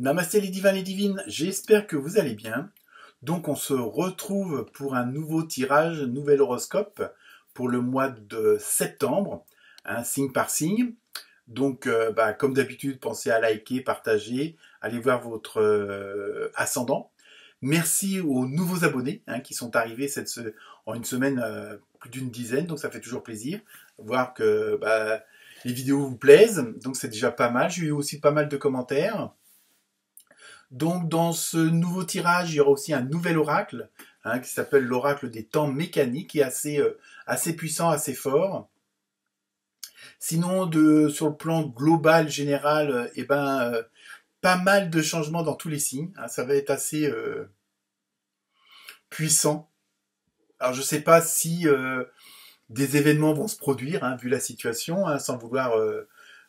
Namasté les divins, les divines, j'espère que vous allez bien. Donc on se retrouve pour un nouveau tirage, nouvel horoscope pour le mois de septembre, signe par signe. Donc comme d'habitude, pensez à liker, partager, allez voir votre ascendant. Merci aux nouveaux abonnés qui sont arrivés en une semaine, plus d'une dizaine, donc ça fait toujours plaisir. Voir que les vidéos vous plaisent, donc c'est déjà pas mal. J'ai eu aussi pas mal de commentaires. Donc dans ce nouveau tirage, il y aura aussi un nouvel oracle qui s'appelle l'oracle des temps mécaniques, qui est assez puissant, assez fort. Sinon, sur le plan global, général, pas mal de changements dans tous les signes. Ça va être assez puissant. Alors je ne sais pas si des événements vont se produire, vu la situation, sans vouloir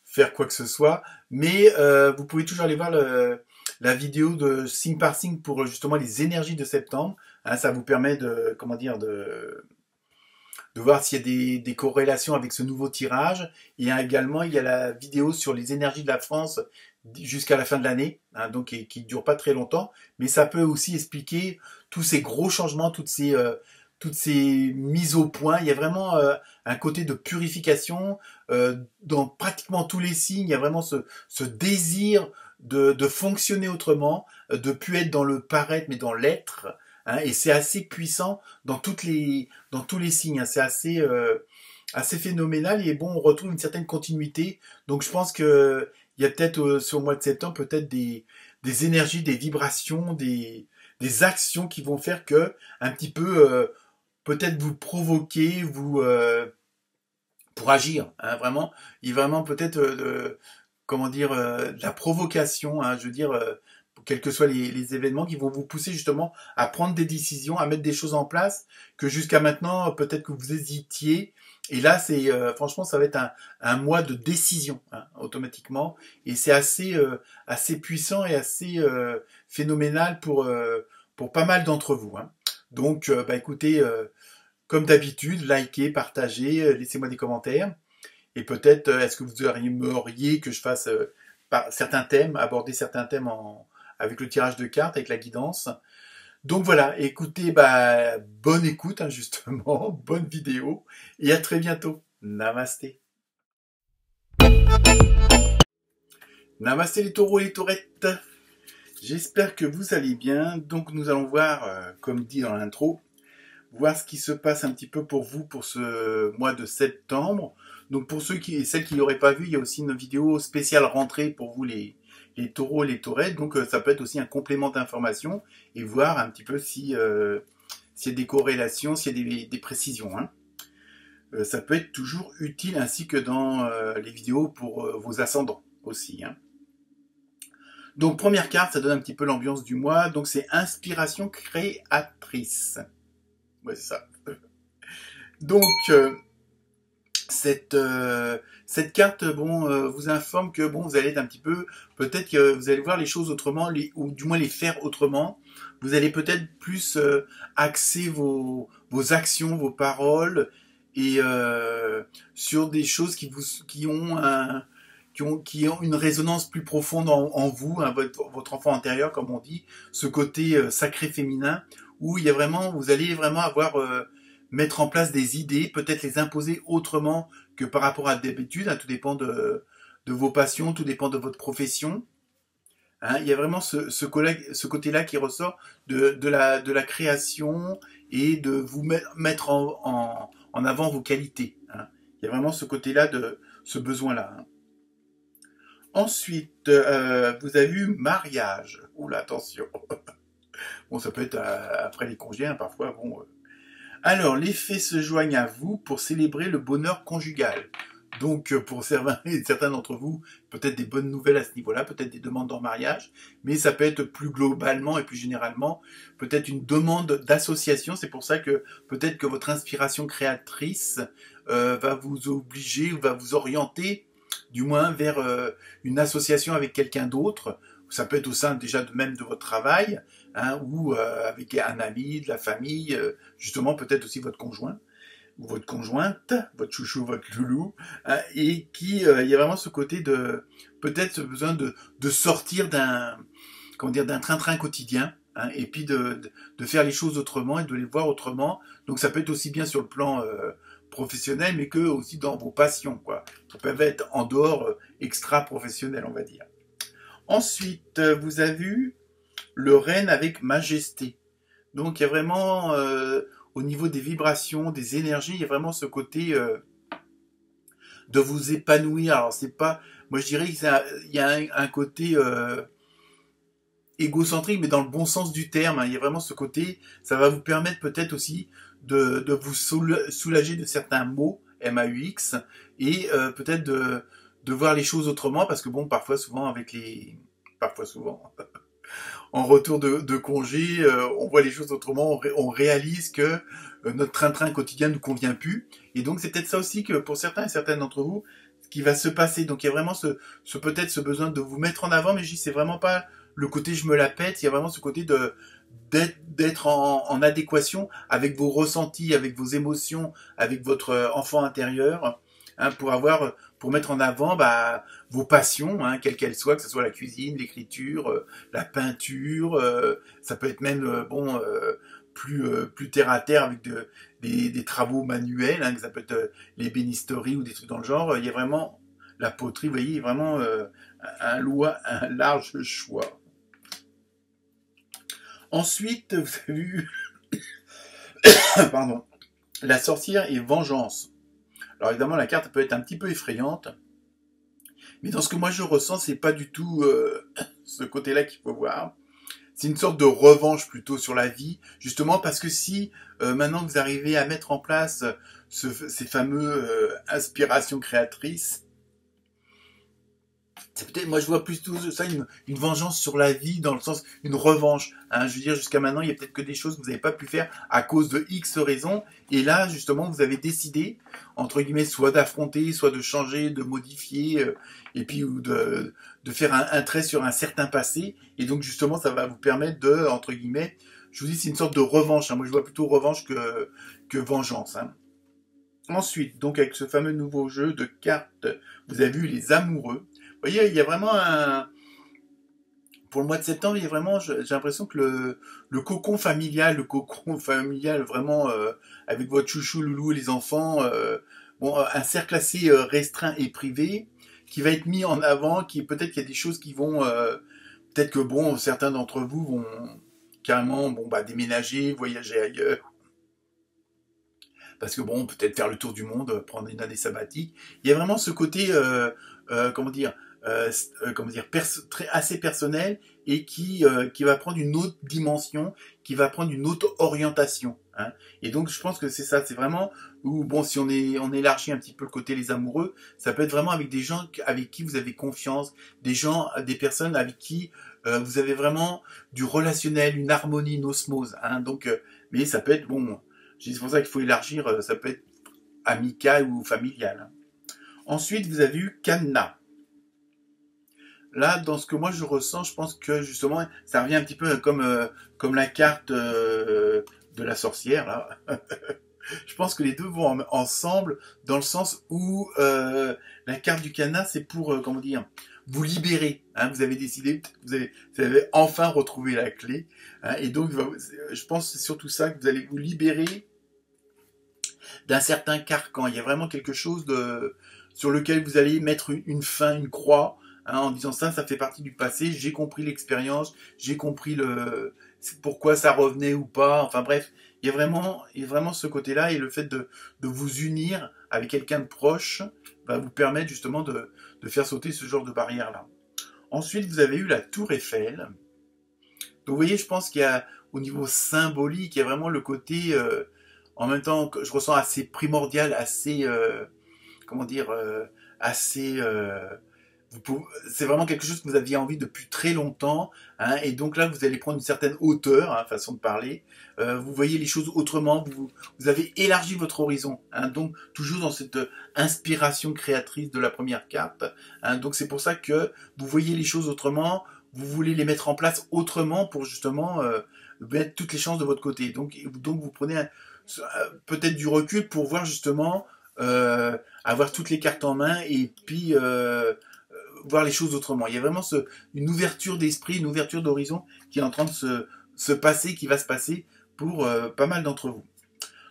faire quoi que ce soit. Mais vous pouvez toujours aller voir la vidéo de signe par signe pour justement les énergies de septembre. Ça vous permet de voir s'il y a des corrélations avec ce nouveau tirage. Et également, il y a la vidéo sur les énergies de la France jusqu'à la fin de l'année, donc qui ne dure pas très longtemps. Mais ça peut aussi expliquer tous ces gros changements, toutes ces mises au point. Il y a vraiment un côté de purification dans pratiquement tous les signes. Il y a vraiment ce désir de fonctionner autrement, de plus être dans le paraître mais dans l'être. Et c'est assez puissant dans tous les signes. C'est assez phénoménal. Et bon, on retrouve une certaine continuité. Donc je pense que il y a peut-être sur le mois de septembre peut-être des énergies, des vibrations, des actions qui vont faire que un petit peu peut-être vous provoquer, pour agir, vraiment. Il y a vraiment peut-être de la provocation, je veux dire, quels que soient les événements qui vont vous pousser justement à prendre des décisions, à mettre des choses en place que jusqu'à maintenant peut-être que vous hésitiez. Et là, franchement, ça va être un mois de décision automatiquement, et c'est assez puissant et assez phénoménal pour pas mal d'entre vous. Donc, écoutez, comme d'habitude, likez, partagez, laissez-moi des commentaires. Et peut-être, est-ce que vous aimeriez que je fasse aborder certains thèmes avec le tirage de cartes, avec la guidance. Donc voilà, écoutez, bonne écoute, justement, bonne vidéo, et à très bientôt. Namasté. Namasté les taureaux et les taurettes. J'espère que vous allez bien. Donc nous allons voir, comme dit dans l'intro, voir ce qui se passe un petit peu pour vous pour ce mois de septembre. Donc pour celles qui ne l'auraient pas vu, il y a aussi une vidéo spéciale rentrée pour vous les taureaux et les taurettes. Donc ça peut être aussi un complément d'information et voir un petit peu s'il y a des corrélations, s'il y a des précisions. Ça peut être toujours utile, ainsi que dans les vidéos pour vos ascendants aussi. Donc première carte, ça donne un petit peu l'ambiance du mois. Donc c'est inspiration créatrice. Ouais, c'est ça. Donc cette carte vous informe que vous allez être un petit peu, peut-être que vous allez voir les choses autrement, ou du moins les faire autrement. Vous allez peut-être plus axer vos actions, vos paroles, et sur des choses qui ont une résonance plus profonde en vous, votre enfant intérieur, comme on dit, ce côté sacré féminin, où vous allez vraiment mettre en place des idées, peut-être les imposer autrement que par rapport à d'habitude. Tout dépend de vos passions, tout dépend de votre profession. Il y a vraiment ce côté-là qui ressort de la création, et de vous mettre en avant vos qualités. Il y a vraiment ce côté-là, ce besoin-là. Ensuite, vous avez eu mariage. Oula, attention. Bon, ça peut être après les congés, parfois. Alors, les faits se joignent à vous pour célébrer le bonheur conjugal. Donc, pour certains d'entre vous, peut-être des bonnes nouvelles à ce niveau-là, peut-être des demandes en mariage, mais ça peut être plus globalement et plus généralement, peut-être une demande d'association. C'est pour ça que peut-être que votre inspiration créatrice va vous obliger, ou va vous orienter, du moins, vers une association avec quelqu'un d'autre. Ça peut être au sein déjà même de votre travail, ou avec un ami, de la famille, justement peut-être aussi votre conjoint ou votre conjointe, votre chouchou, votre loulou, et il y a vraiment ce côté de peut-être ce besoin de sortir comment dire, d'un train-train quotidien, hein, et puis de faire les choses autrement et de les voir autrement. Donc ça peut être aussi bien sur le plan professionnel, mais que aussi dans vos passions, quoi. Ça peut être en dehors extra-professionnel, on va dire. Ensuite, vous avez vu le renne avec majesté. Donc il y a vraiment, au niveau des vibrations, des énergies, il y a vraiment ce côté de vous épanouir. Alors c'est pas, moi je dirais qu'il y a un côté égocentrique, mais dans le bon sens du terme, hein. Il y a vraiment ce côté, ça va vous permettre peut-être aussi de vous soulager de certains mots, M-A-U-X, et peut-être de voir les choses autrement, parce que bon, parfois souvent, en retour de congé, on voit les choses autrement, on réalise que notre train-train quotidien ne nous convient plus, et donc c'est peut-être ça aussi que pour certains et certaines d'entre vous, ce qui va se passer. Donc il y a vraiment peut-être ce besoin de vous mettre en avant, mais je dis c'est vraiment pas le côté je me la pète, il y a vraiment ce côté d'être en adéquation avec vos ressentis, avec vos émotions, avec votre enfant intérieur, hein, pour mettre en avant vos passions, hein, quelles qu'elles soient, que ce soit la cuisine, l'écriture, la peinture, ça peut être même plus terre à terre avec des travaux manuels, hein, que ça peut être les bénisteries ou des trucs dans le genre. Il y a vraiment la poterie, vous voyez, il y a vraiment un large choix. Ensuite, vous avez vu pardon, la sorcière et vengeance. Alors évidemment, la carte peut être un petit peu effrayante, mais dans ce que moi je ressens, c'est pas du tout ce côté-là qu'il faut voir. C'est une sorte de revanche plutôt sur la vie, justement parce que si maintenant vous arrivez à mettre en place ces fameux inspirations créatrices, c'est peut-être, moi je vois plus tout ça une vengeance sur la vie, dans le sens une revanche, hein. Je veux dire, jusqu'à maintenant il y a peut-être que des choses que vous n'avez pas pu faire à cause de X raisons, et là justement vous avez décidé entre guillemets soit d'affronter, soit de changer, de modifier, et puis ou de faire un trait sur un certain passé, et donc justement ça va vous permettre de, entre guillemets, je vous dis c'est une sorte de revanche, hein. Moi je vois plutôt revanche que vengeance, hein. Ensuite, donc avec ce fameux nouveau jeu de cartes, vous avez vu les amoureux. Vous voyez, il y a vraiment pour le mois de septembre, il y a vraiment, j'ai l'impression que le cocon familial vraiment avec votre chouchou, loulou et les enfants, un cercle assez restreint et privé qui va être mis en avant, qui peut-être qu'il y a des choses qui vont, peut-être que bon, certains d'entre vous vont carrément déménager, voyager ailleurs. Parce que bon, peut-être faire le tour du monde, prendre une année sabbatique. Il y a vraiment ce côté, assez personnel et qui va prendre une autre dimension, qui va prendre une autre orientation, hein. Et donc je pense que c'est ça, c'est vraiment où bon, si on élargit un petit peu le côté les amoureux, ça peut être vraiment avec des gens avec qui vous avez confiance, des personnes avec qui vous avez vraiment du relationnel, une harmonie, une osmose, hein. Donc, mais ça peut être bon. C'est pour ça qu'il faut élargir, ça peut être amical ou familial. Ensuite, vous avez eu Cadenas. Là, dans ce que moi je ressens, je pense que justement, ça revient un petit peu comme la carte de la sorcière, là. Je pense que les deux vont ensemble, dans le sens où la carte du cadenas, c'est pour, vous libérer, hein. Vous avez décidé, vous avez enfin retrouvé la clé, hein, et donc je pense que c'est surtout ça, que vous allez vous libérer d'un certain carcan. Il y a vraiment quelque chose sur lequel vous allez mettre une fin, une croix, hein, en disant ça fait partie du passé, j'ai compris l'expérience, j'ai compris pourquoi ça revenait ou pas, enfin bref, il y a vraiment ce côté-là, et le fait de vous unir avec quelqu'un de proche va vous permettre justement de faire sauter ce genre de barrière-là. Ensuite, vous avez eu la Tour Eiffel. Donc vous voyez, je pense qu'il y a, au niveau symbolique, il y a vraiment le côté, en même temps, que je ressens assez primordial, assez, assez... c'est vraiment quelque chose que vous aviez envie depuis très longtemps, hein, et donc là vous allez prendre une certaine hauteur, hein, façon de parler, vous voyez les choses autrement, vous avez élargi votre horizon, hein, donc toujours dans cette inspiration créatrice de la première carte, hein, donc c'est pour ça que vous voyez les choses autrement, vous voulez les mettre en place autrement pour justement mettre toutes les chances de votre côté, donc vous prenez peut-être du recul pour voir justement avoir toutes les cartes en main, et puis voir les choses autrement. Il y a vraiment une ouverture d'esprit, une ouverture d'horizon qui est en train de se passer, qui va se passer pour pas mal d'entre vous.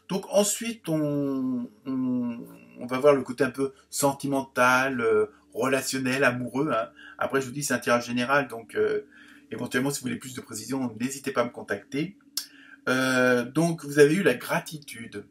Donc ensuite, on va voir le côté un peu sentimental, relationnel, amoureux. Hein. Après, je vous dis, c'est un tirage général, donc éventuellement, si vous voulez plus de précision, n'hésitez pas à me contacter. Donc, vous avez eu la gratitude.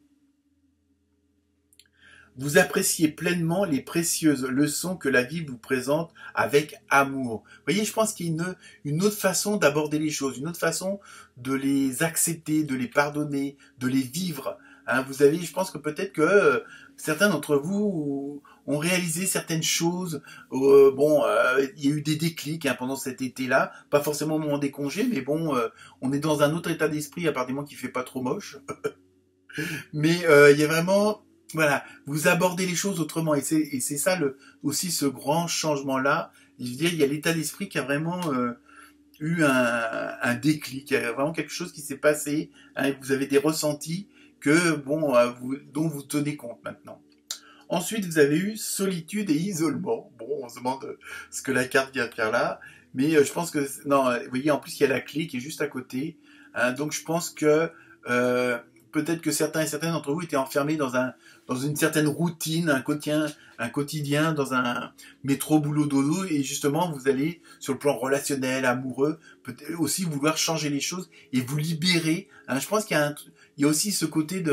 Vous appréciez pleinement les précieuses leçons que la vie vous présente avec amour. Vous voyez, je pense qu'il y a une autre façon d'aborder les choses, une autre façon de les accepter, de les pardonner, de les vivre. Hein, vous avez, je pense que peut-être que certains d'entre vous ont réalisé certaines choses. Il y a eu des déclics hein, pendant cet été-là, pas forcément au moment des congés, mais bon, on est dans un autre état d'esprit, à part du moment qu'il fait pas trop moche. Mais il y a vraiment, voilà, vous abordez les choses autrement. Et c'est ça aussi ce grand changement-là. Je veux dire, il y a l'état d'esprit qui a vraiment eu un déclic. Il y a vraiment quelque chose qui s'est passé. Hein, et vous avez des ressentis que, bon, dont vous tenez compte maintenant. Ensuite, vous avez eu solitude et isolement. Bon, on se demande ce que la carte vient de faire là. Mais je pense que, non, vous voyez, en plus, il y a la clé qui est juste à côté. Hein, donc, je pense que peut-être que certains et certaines d'entre vous étaient enfermés dans une certaine routine, un quotidien, dans un métro boulot dodo, et justement vous allez sur le plan relationnel, amoureux, peut-être aussi vouloir changer les choses et vous libérer. Hein, je pense qu'il y a aussi ce côté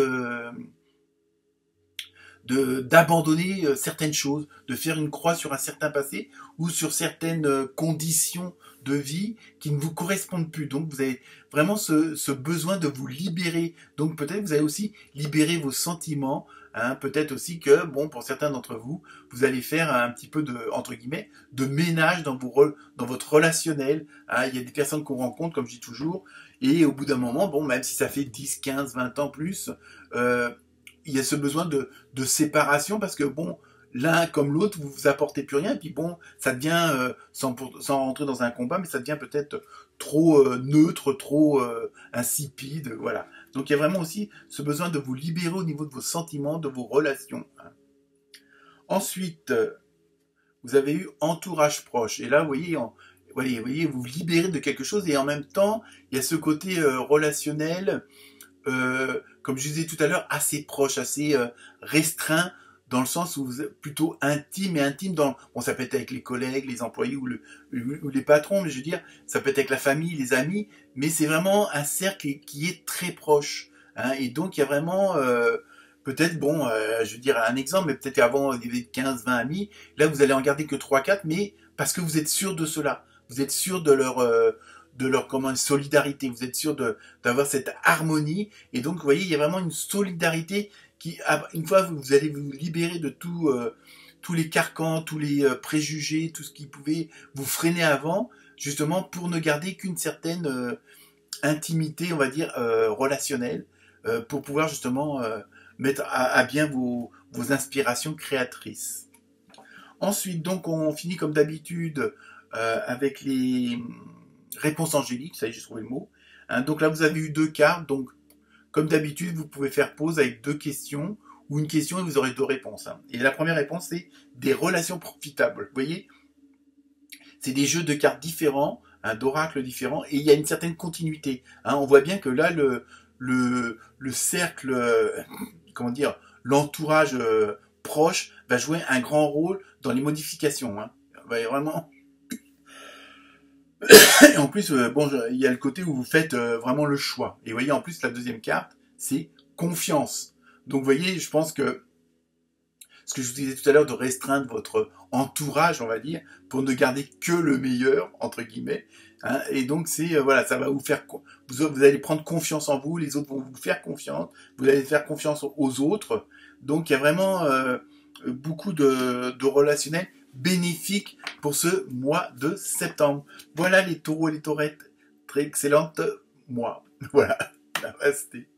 d'abandonner certaines choses, de faire une croix sur un certain passé ou sur certaines conditions de vie qui ne vous correspondent plus. Donc vous avez vraiment ce besoin de vous libérer. Donc peut-être vous allez aussi libérer vos sentiments. Hein, peut-être aussi que, bon, pour certains d'entre vous, vous allez faire un petit peu de, entre guillemets, de ménage dans votre relationnel. Hein, il y a des personnes qu'on rencontre, comme je dis toujours, et au bout d'un moment, bon, même si ça fait 10, 15, 20 ans plus, il y a ce besoin de séparation parce que, bon, l'un comme l'autre, vous vous apportez plus rien, et puis bon, ça devient, sans rentrer dans un combat, mais ça devient peut-être trop neutre, trop insipide, voilà. Donc il y a vraiment aussi ce besoin de vous libérer au niveau de vos sentiments, de vos relations. Hein. Ensuite, vous avez eu entourage proche, et là, vous voyez, vous vous libérez de quelque chose, et en même temps, il y a ce côté relationnel, comme je disais tout à l'heure, assez proche, assez restreint, dans le sens où vous êtes plutôt intime et intime dans, bon, ça peut être avec les collègues, les employés ou les patrons, mais je veux dire, ça peut être avec la famille, les amis, mais c'est vraiment un cercle qui est très proche. Hein, et donc, il y a vraiment, peut-être, bon, je veux dire un exemple, mais peut-être qu'avant, il y avait 15, 20 amis, là, vous allez en garder que 3, 4, mais parce que vous êtes sûr de cela. Vous êtes sûr de leur solidarité, vous êtes sûr d'avoir cette harmonie, et donc, vous voyez, il y a vraiment une solidarité qui, une fois vous allez vous libérer de tous les carcans, tous les préjugés, tout ce qui pouvait vous freiner avant, justement pour ne garder qu'une certaine intimité, on va dire, relationnelle, pour pouvoir justement mettre à bien vos inspirations créatrices. Ensuite, donc, on finit comme d'habitude avec les réponses angéliques, ça y est, j'ai trouvé le mot. Hein, donc là, vous avez eu 2 cartes, donc comme d'habitude, vous pouvez faire pause avec 2 questions ou une question et vous aurez 2 réponses. Hein. Et la première réponse, c'est des relations profitables. Vous voyez, c'est des jeux de cartes différents, hein, d'oracles différents, et il y a une certaine continuité. Hein. On voit bien que là, le cercle, comment dire, l'entourage proche va jouer un grand rôle dans les modifications. Hein. Vraiment. Et en plus, il y a le côté où vous faites vraiment le choix. Et vous voyez, en plus, la deuxième carte, c'est confiance. Donc, vous voyez, je pense que ce que je vous disais tout à l'heure, de restreindre votre entourage, on va dire, pour ne garder que le meilleur, entre guillemets. Hein, et donc, voilà, ça va vous faire... Vous allez prendre confiance en vous, les autres vont vous faire confiance, vous allez faire confiance aux autres. Donc, il y a vraiment beaucoup de relationnel bénéfique pour ce mois de septembre. Voilà les taureaux et les taurettes. Très excellente mois. Voilà. Namasté.